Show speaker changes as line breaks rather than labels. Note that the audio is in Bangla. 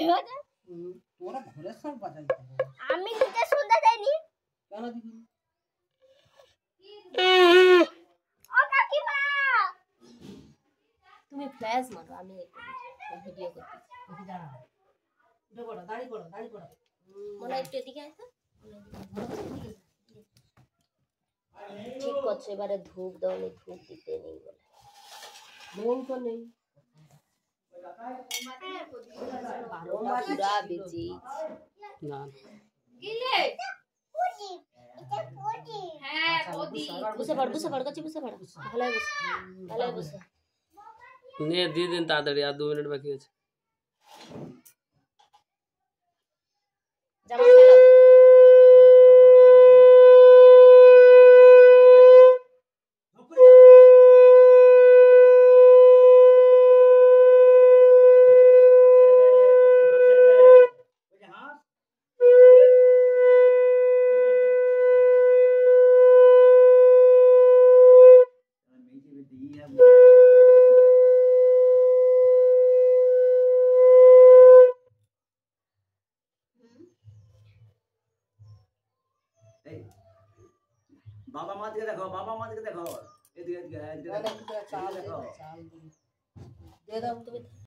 বাজে
তোরা ঘরে সব বাজাই
আমি দিতে শুনতে যাইনি
কেন দিবি
ও কাকিমা তুমি ফ্ল্যাশ মারো আমি ভিডিও করতেছি
দাঁড়া উঠে পড়ো দাঁড়িয়ে পড়ো
মনে একটু এদিকে আসো ঠিক করছে এবারে ধূপ দাওনি ধূপ দিতে নেই বলে
নেই তো নেই
পুরা বেজে
না
বুঝে পড় কাছে বুঝে পড় ভালো বসে
নে দিয়ে দিন তাড়াতাড়ি আর 2 মিনিট বাকি আছে
জামা ফেলো
बाबा माँ दिखे देखो एदिके
चाल दे दो